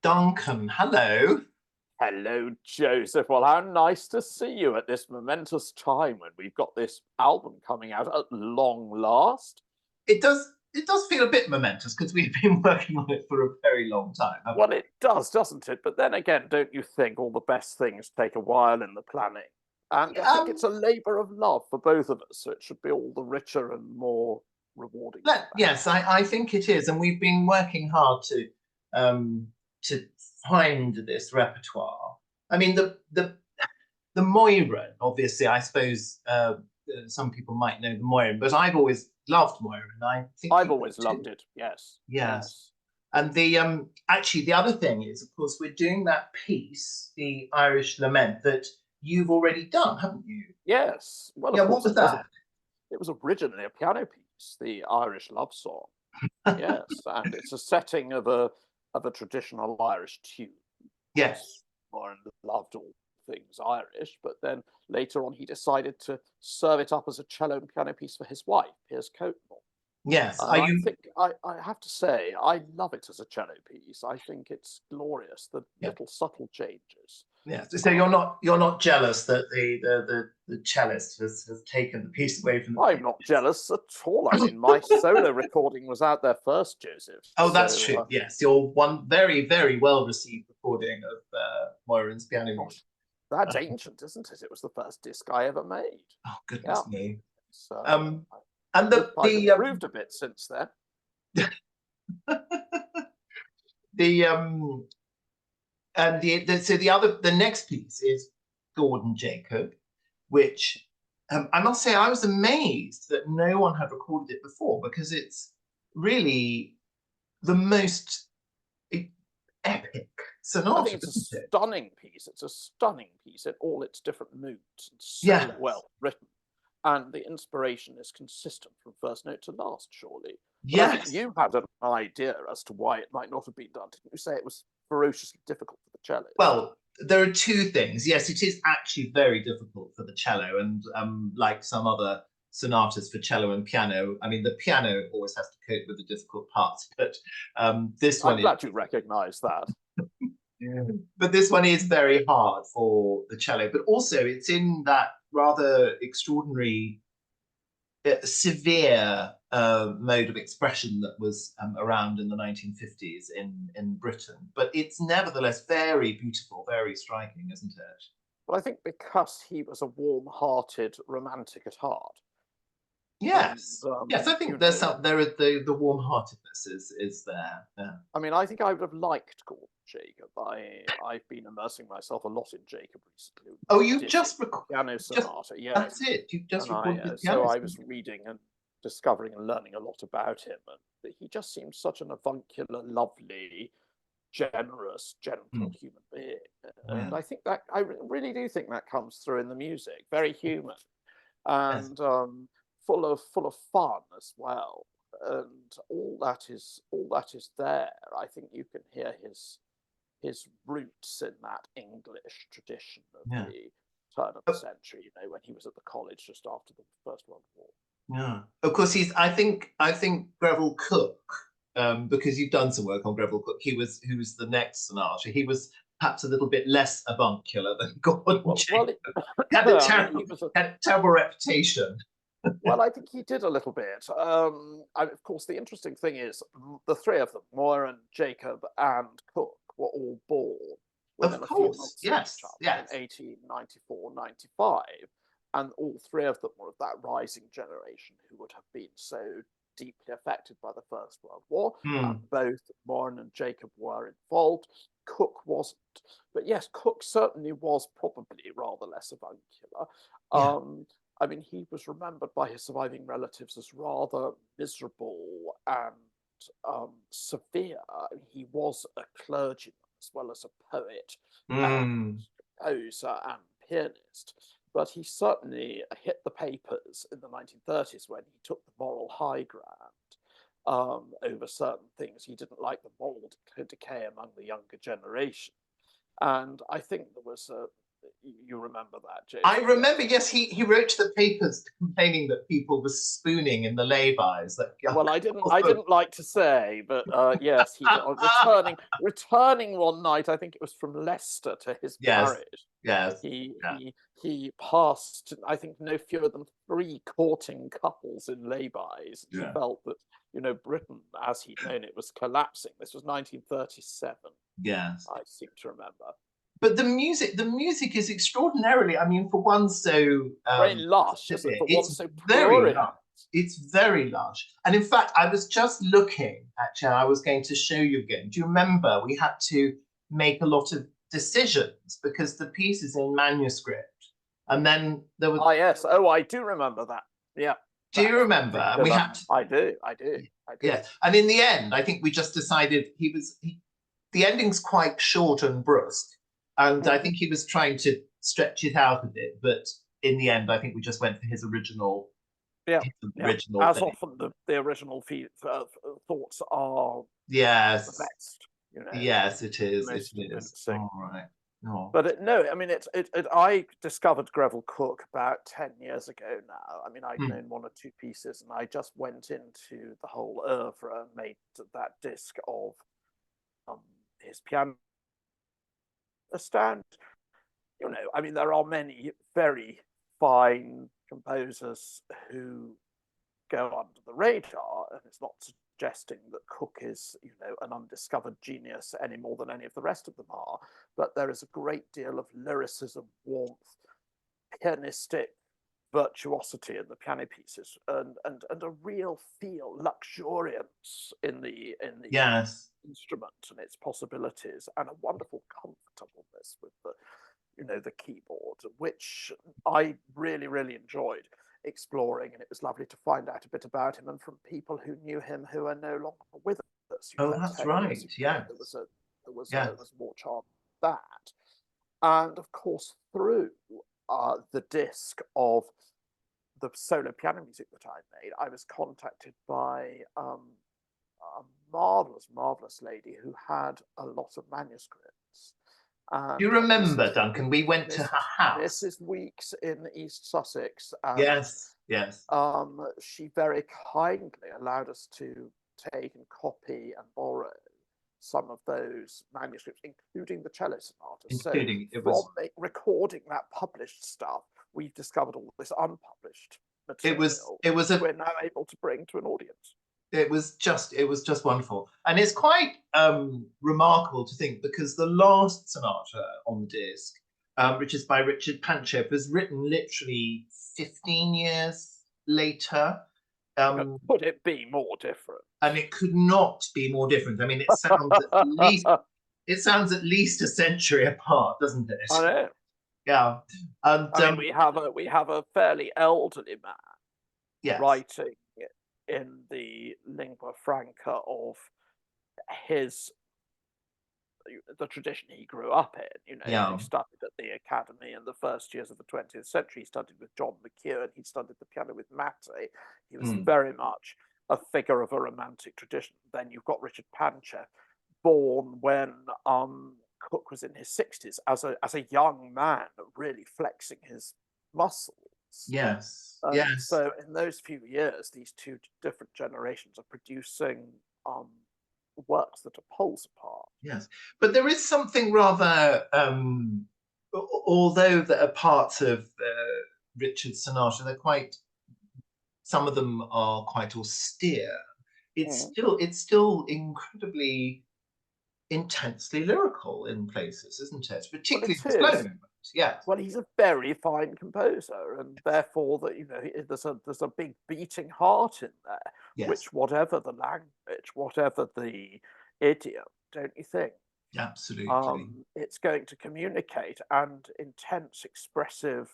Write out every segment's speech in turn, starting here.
Duncan, hello. Hello, Joseph. Well, how nice to see you at this momentous time when we've got this album coming out at long last. It does feel a bit momentous because we've been working on it for a very long time, haven't Well, it does, doesn't it? But then again, don't you think all the best things take a while in the planning? And we? I think it's a labour of love for both of us, so it should be all the richer and more rewarding for that. Yes, I think it is, and we've been working hard um, to find this repertoire. I mean, the Moiren, obviously, I suppose some people might know the Moiren, but I've always loved Moiren. I think I've you have always too. loved it. Yes, Yes. yes, And the actually the other thing is, of course, we're doing that piece, the Irish Lament, that you've already done, haven't you? yes. Well, Yeah, of what course, was it was. that? It was originally a piano piece, the Irish love song. Yes, and it's a setting of a traditional Irish tune. Of course, Yes. Warren loved all things Irish, but then later on he decided to serve it up as a cello and piano piece for his wife, Piers Coatmore. Yes. Are And I you? think I have to say I love it as a cello piece. I think it's glorious. The Yeah. little subtle changes. Yes. So Um, you're not jealous that the cellist has taken the piece away from the I'm not pianist. jealous at all. I mean, my solo recording was out there first, Joseph. Oh, that's So, true. Yes, your one very, very well received recording of Moiren's piano music. gosh, that's ancient, isn't it? It was the first disc I ever made. Oh, Yeah. goodness me. So Um, I and hope the I've the improved a bit since then. the and the next piece is Gordon Jacob, which I must say I was amazed that no one had recorded it before because it's really the most epic I think sonata, it's a isn't it? stunning piece. It's a stunning piece in all its different moods and so Yes, well written. And the inspiration is consistent from first note to last, surely. But I think yes. you had an idea as to why it might not have been done. Didn't you say it was ferociously difficult for the cellist? Well, there are two things. Yes, it is actually very difficult for the cello, and like some other sonatas for cello and piano, I mean, the piano always has to cope with the difficult parts, but this I'm one is. glad you recognise that. Yeah. But this one is very hard for the cello, but also it's in that rather extraordinary, severe mode of expression that was around in the 1950s in Britain. But it's nevertheless very beautiful, very striking, isn't it? But I think because he was a warm-hearted romantic at heart, and Yes, yes. I think the warm-heartedness is there. Yeah. I mean, I think I would have liked Gordon Jacob. I've been immersing myself a lot in Jacob recently. Oh, We you did his just record piano just sonata, that's yes, it. You just and recorded his so piano I was sonata. reading and discovering and learning a lot about him, and he just seemed such an avuncular, lovely, generous, gentle Mm, human being. And yeah. I think that really do think that comes through in the music. Very human Yes. and full of fun as well. And all that is there. I think you can hear his roots in that English tradition of Yeah. the turn of the Oh, century. When he was at the college just after the First World War. yeah. Of course, he's. I think Greville Cook, because you've done some work on Greville Cook. Who was the next sonata. He was perhaps a little bit less avuncular than Gordon Well, Jacob. Had a I mean, terrible, he was a had a terrible reputation. well. I think he did a little bit. Of course, the interesting thing is the three of them, Moore and Jacob and Cook, were all born Of within a few course, months of each yes, other in yes, 1894, 95. And all three of them were of that rising generation who would have been so deeply affected by the First World War. And mm, both Moran and Jacob were involved. Cook wasn't. But yes, Cook certainly was probably rather less avuncular. yeah. I mean, he was remembered by his surviving relatives as rather miserable and severe. He was a clergyman as well as a poet and Mm, composer and pianist, but he certainly hit the papers in the 1930s when he took the moral high ground over certain things. He didn't like the moral decay among the younger generation. And I think there was you remember that, Jason? I remember, yes, he wrote to the papers complaining that people were spooning in the lay-bys. Well, I didn't like to say, but yes, he returning one night. I think it was from Leicester to his Yes, parish. yes, He yeah, he passed, I think, no fewer than 3 courting couples in lay-bys. He yeah. felt that, you know, Britain, as he'd known it, was collapsing. This was 1937. Yes. I seem to remember. But the music is extraordinarily, I mean, for one so Very lush, isn't it? For one it's so very prurient. lush. It's very lush. And in fact, I was just looking, actually, I was going to show you again. Do you remember we had to make a lot of decisions because the piece is in manuscript. And then there was. Ah, yes. Oh, I do remember that. Yeah. Do you remember? And we had to, I do. yeah. And in the end, I think we just decided the ending's quite short and brusque. And I think he was trying to stretch it out a bit, but in the end, I think we just went for his original. Yeah, original as thing. often the original thoughts are yes the best. You know. Yes, it is. It is. All right. No. But no, I mean, I discovered Greville Cook about 10 years ago now. I mean, I'd known 1 or 2 pieces, and I just went into the whole oeuvre and made that disc of his piano. Astound, you know, I mean, there are many very fine composers who go under the radar, and it's not suggesting that Cook is, you know, an undiscovered genius any more than any of the rest of them are, but there is a great deal of lyricism, warmth, pianistic virtuosity in the piano pieces, and a real feel, luxuriance in the yes instrument and its possibilities, and a wonderful comfortableness with the, you know, the keyboard, which I really, really enjoyed exploring. And it was lovely to find out a bit about him and from people who knew him who are no longer with us. Oh, that's right. Yeah, there was more charm than that. And of course, through the disc of the solo piano music that I made, I was contacted by a marvelous lady who had a lot of manuscripts. And do you remember, Duncan? We went to her house. Mrs. Weeks in East Sussex. And, yes. She very kindly allowed us to take and copy and borrow some of those manuscripts, including the cello sonatas. From recording that published stuff, we've discovered all this unpublished material. We're now able to bring to an audience. It was just wonderful, and it's quite remarkable to think, because the last sonata on the disc, which is by Richard Panchev, was written literally 15 years later. Could it be more different? And it could not be more different. I mean, it sounds at least a century apart, doesn't it? I know. Yeah, and I mean, we have a fairly elderly man writing in the lingua franca of the tradition he grew up in. You know, he studied at the academy in the first years of the 20th century. He studied with John McEwen. He studied the piano with Matte. He was very much a figure of a romantic tradition. Then you've got Richard Panchev, born when Cook was in his 60s, as a young man, really flexing his muscles. Yes. So in those few years, these 2 different generations are producing works that are poles apart. Yes, but there is something rather, although there are parts of Richard's sonata, some of them are quite austere. It's still incredibly intensely lyrical in places, isn't it? Particularly the slow movement. Yeah. Well, he's a very fine composer, and therefore that, you know, there's a big beating heart in there, which, whatever the language, whatever the idiom, don't you think? Absolutely. It's going to communicate, and intense expressive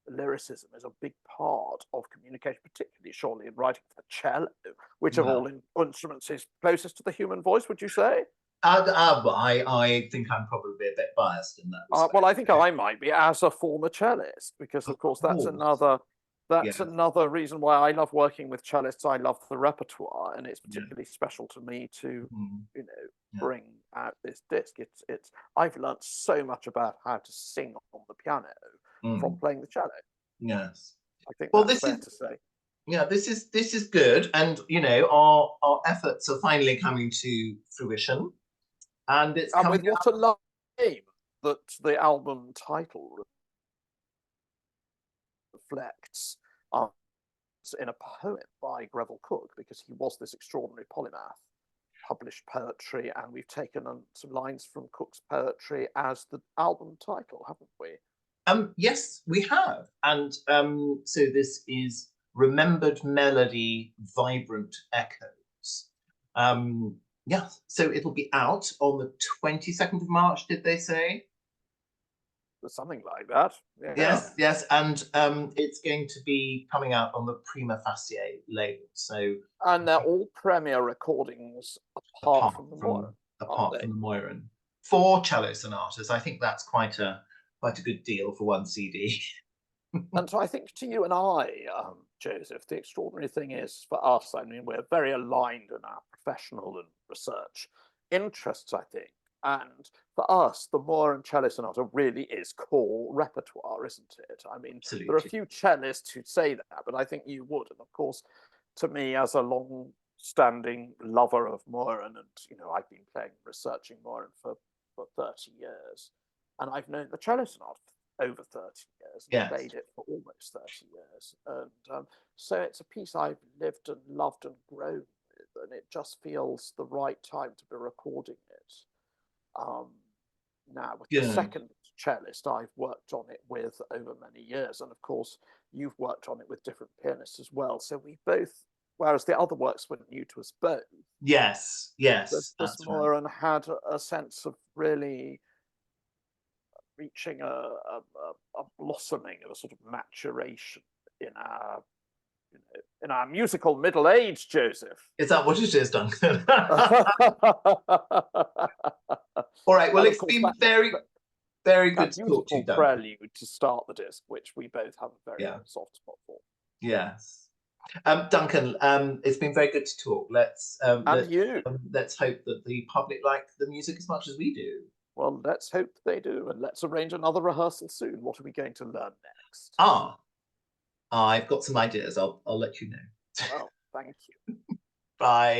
lyricism is a big part of communication, particularly surely in writing for the cello, which of all instruments is closest to the human voice, would you say? I think I'm probably a bit biased in that respect. Well, I think I might be, as a former cellist, because of course that's another reason why I love working with cellists. I love the repertoire, and it's particularly special to me to, you know, bring out this disc. It's I've learnt so much about how to sing on the piano from playing the cello. Yes. I think Well, that's this fair is to say. yeah, this is good, and our efforts are finally coming to fruition, and it's And coming with what a lovely name that the album title reflects, in a poem by Greville Cook, because he was this extraordinary polymath, published poetry, and we've taken some lines from Cook's poetry as the album title, haven't we? Yes, we have, and so this is Remembered Melody, Vibrant Echoes. Yeah, so it'll be out on the 22nd of March, did they say? Something like that. Yeah. Yes, yes, and it's going to be coming out on the Prima Facie label. So, and they're all premiere recordings apart from the Moira, apart from the Moiran, 4 cello sonatas. I think that's quite a good deal for one CD. And so I think to you and I, Joseph, the extraordinary thing is for us, I mean, we're very aligned in our professional and research interests, I think. And for us, the Moira cello sonata really is core repertoire, isn't it? I mean, Absolutely. there are a few cellists who'd say that, but I think you would. And of course, to me, as a long-standing lover of Moira, and I've been researching Moira for 30 years, and I've known the cello sonata over 30 years, and Yes. played it for almost 30 years. And so it's a piece I've lived and loved and grown with, and it just feels the right time to be recording it. Now, with the second cellist I've worked on it with over many years, and of course, you've worked on it with different pianists as well. So we both, whereas the other works were new to us both. Yes, yes. This Moira had a sense of really reaching a blossoming, of a sort of maturation in our musical middle age, Joseph. Is that what it is, Duncan? All right. Well, it's been very, very good to talk to you, Duncan. Prelude to start the disc, which we both have a very soft spot for. Yes. Duncan, it's been very good to talk. Let's hope that the public like the music as much as we do. Well, let's hope they do, and let's arrange another rehearsal soon. What are we going to learn next? I've got some ideas. I'll let you know. Well, thank you. Bye.